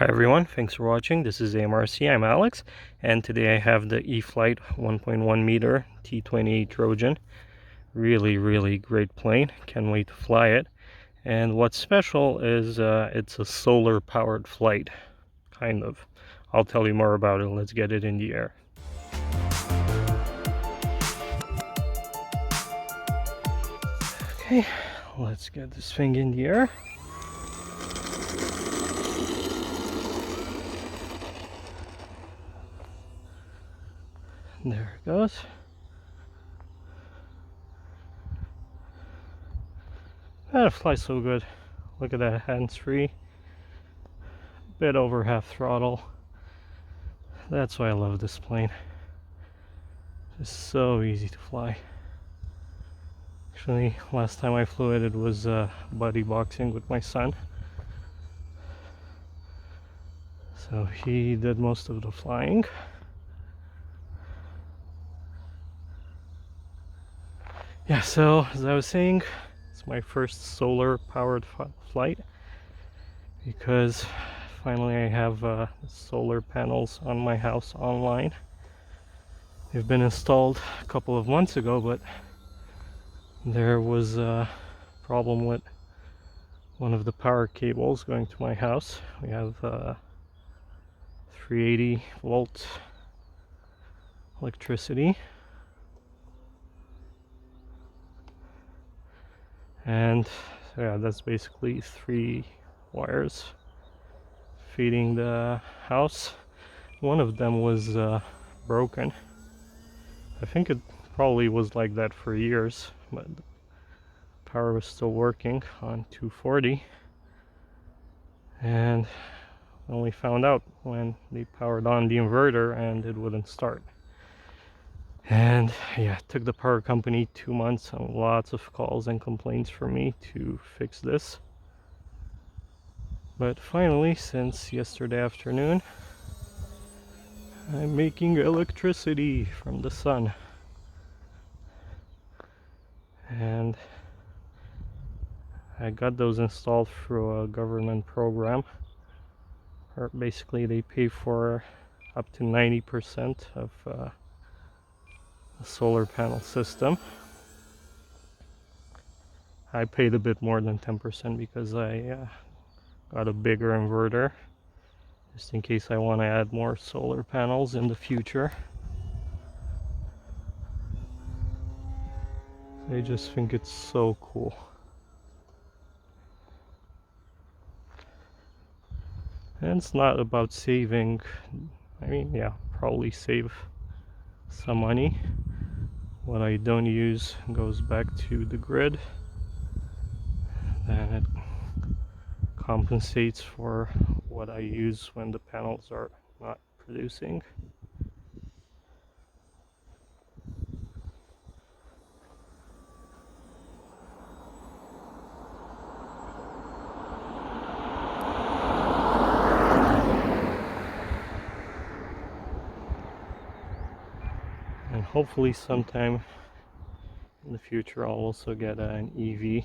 Hi everyone, thanks for watching. This is AMRC, I'm Alex, and today I have the E-flite 1.1 meter T-28 Trojan. Really great plane, can't wait to fly it. And what's special is it's a solar powered flight, kind of. I'll tell you more about it. Let's get it in the air. Okay, let's get this thing in the air. There it goes. It flies so good. Look at that, hands-free. Bit over half throttle. That's why I love this plane. It's so easy to fly. Actually, last time I flew it, it was buddy boxing with my son. So he did most of the flying. Yeah, so as I was saying, it's my first solar powered flight because finally I have solar panels on my house online. They've been installed a couple of months ago, but there was a problem with one of the power cables going to my house. We have 380 volt electricity, and yeah, that's basically 3 wires feeding the house. One of them was broken. I think it probably was like that for years, but the power was still working on 240, and I only found out when they powered on the inverter and it wouldn't start. And yeah, it took the power company 2 months and lots of calls and complaints for me to fix this. But finally, since yesterday afternoon, I'm making electricity from the sun. And I got those installed through a government program, where basically they pay for up to 90% of the solar panel system. I paid a bit more than 10% because I got a bigger inverter, just in case I want to add more solar panels in the future. I just think it's so cool. And it's not about saving, I mean, yeah, probably save some money. What I don't use goes back to the grid, and it compensates for what I use when the panels are not producing. And hopefully sometime in the future I'll also get an EV.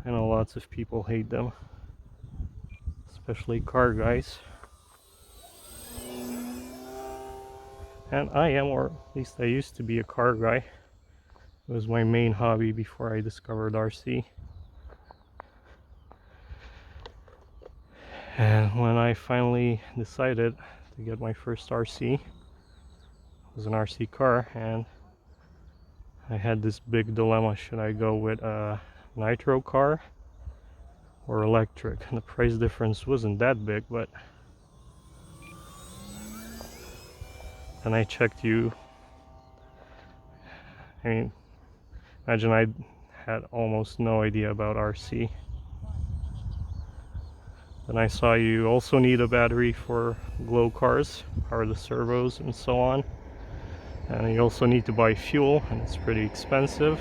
I know lots of people hate them, especially car guys. And I am, or at least I used to be, a car guy. It was my main hobby before I discovered RC. And when I finally decided to get my first RC, it was an RC car, and I had this big dilemma: should I go with a nitro car or electric? And the price difference wasn't that big, but then I checked you. I mean, imagine I had almost no idea about RC. Then I saw you also need a battery for glow cars, power the servos and so on. And you also need to buy fuel, and it's pretty expensive.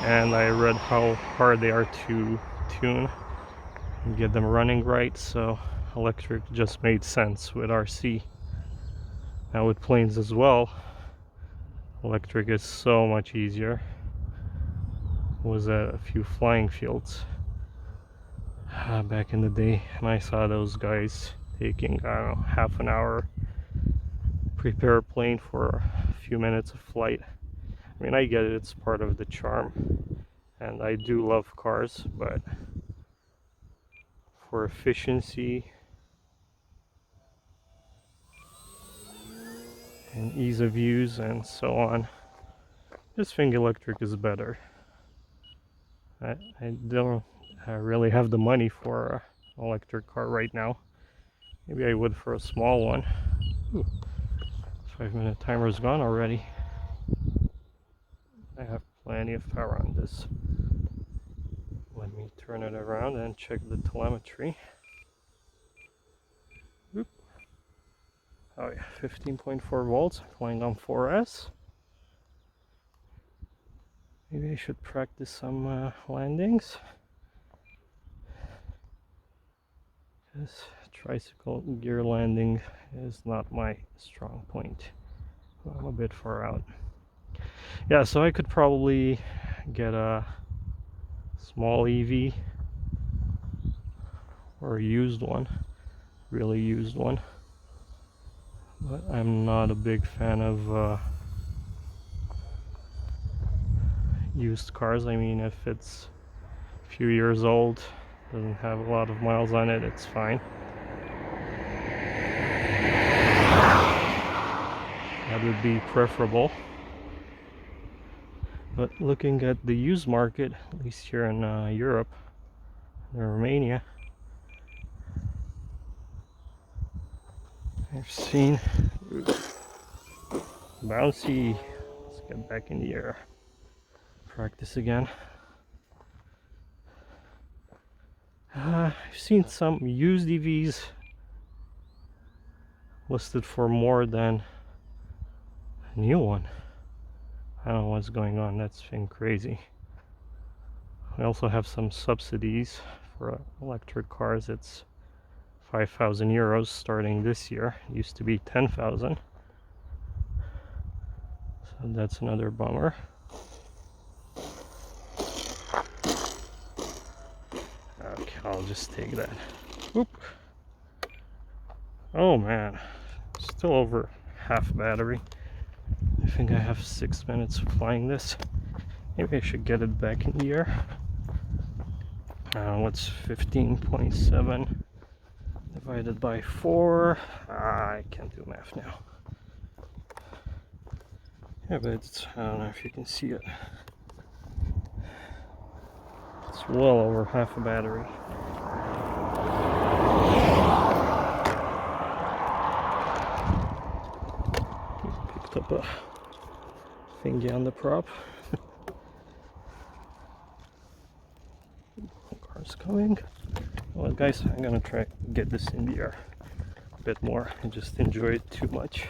And I read how hard they are to tune and get them running right, so electric just made sense with RC. Now with planes as well, electric is so much easier. was at a few flying fields back in the day, and I saw those guys taking, I don't know, half an hour, prepare a plane for a few minutes of flight. I mean, I get it, it's part of the charm, and I do love cars, but for efficiency and ease of use and so on, I just think electric is better. I don't really have the money for an electric car right now. Maybe I would for a small one. Ooh, 5-minute timer is gone already. I have plenty of power on this. Let me turn it around and check the telemetry. Oop. Oh yeah, 15.4 volts, flying on 4S. Maybe I should practice some landings. Because tricycle gear landing is not my strong point. I'm a bit far out. Yeah, so I could probably get a small EV or a used one, really used one. But I'm not a big fan of used cars. I mean, if it's a few years old, doesn't have a lot of miles on it, it's fine. That would be preferable. But looking at the used market, at least here in Europe, in Romania, I've seen bouncy. Let's get back in the air. Practice again. I've seen some used EVs listed for more than a new one. I don't know what's going on. That's been crazy. We also have some subsidies for electric cars. It's 5,000 euros starting this year. It used to be 10,000. So that's another bummer. Okay, I'll just take that. Whoop. Oh man, still over half battery. I think I have 6 minutes flying this. Maybe I should get it back in the air. What's 15.7 divided by 4? I can't do math now. Yeah, but it's, I don't know if you can see it. It's well over half a battery. Picked up a thingy on the prop. Car's coming. Well guys, I'm gonna try to get this in the air a bit more and just enjoy it too much.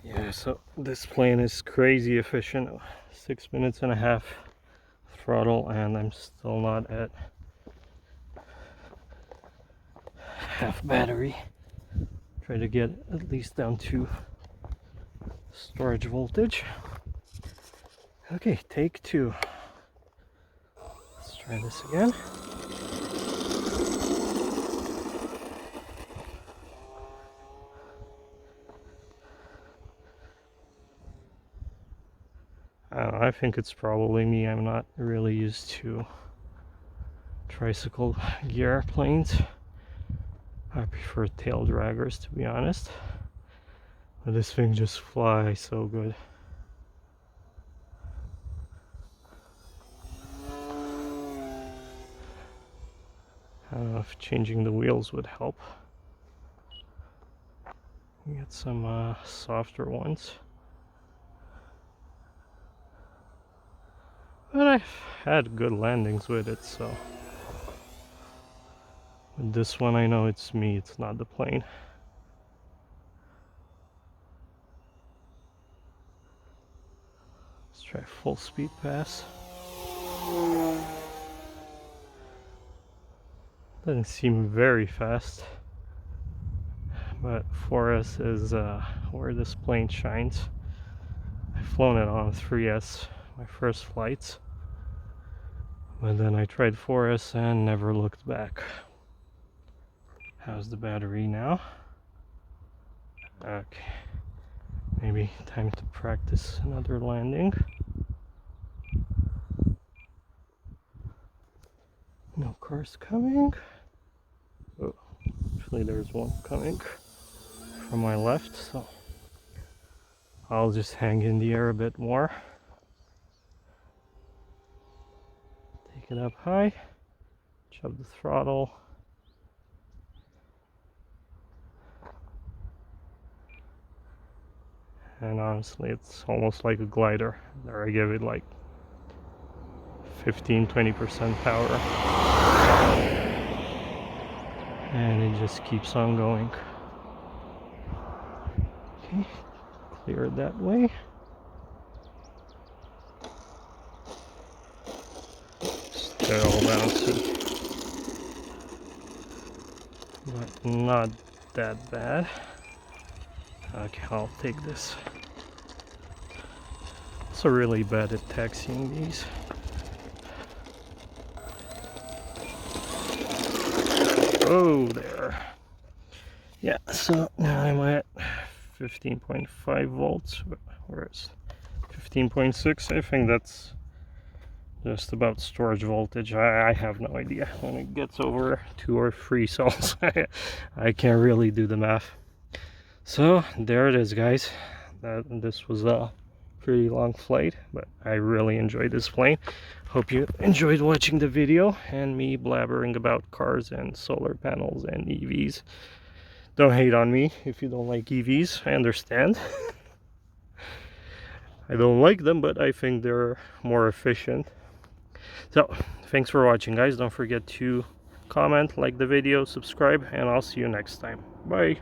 Yeah, so this plane is crazy efficient. 6 minutes and a half throttle and I'm still not at half battery. Try to get at least down to storage voltage. Okay, take 2. Let's try this again. I don't know, I think it's probably me. I'm not really used to tricycle gear planes. I prefer tail draggers, to be honest. But this thing just flies so good. I don't know if changing the wheels would help. Get some softer ones. But I've had good landings with it, so. With this one I know it's me, it's not the plane. Let's try full speed pass. Doesn't seem very fast, but 4S is where this plane shines. I've flown it on 3S, my first flights. But then I tried 4S and never looked back. How's the battery now? Okay, maybe time to practice another landing. No cars coming. Oh, actually there's one coming from my left, so I'll just hang in the air a bit more. Take it up high, shove the throttle. And honestly, it's almost like a glider. There I give it like 15-20% power. And it just keeps on going. Okay, clear it that way. Still bouncy, but not that bad. Okay, I'll take this. So really bad at taxiing these. Oh, there. Yeah, so now I'm at 15.5 volts, whereas 15.6, I think that's just about storage voltage. I have no idea. When it gets over 2 or 3 cells, I can't really do the math. So there it is, guys. This was a pretty long flight, but I really enjoyed this plane. Hope you enjoyed watching the video and me blabbering about cars and solar panels and EVs. Don't hate on me if you don't like EVs. I understand. I don't like them, but I think they're more efficient. So thanks for watching, guys. Don't forget to comment, like the video, subscribe, and I'll see you next time. Bye.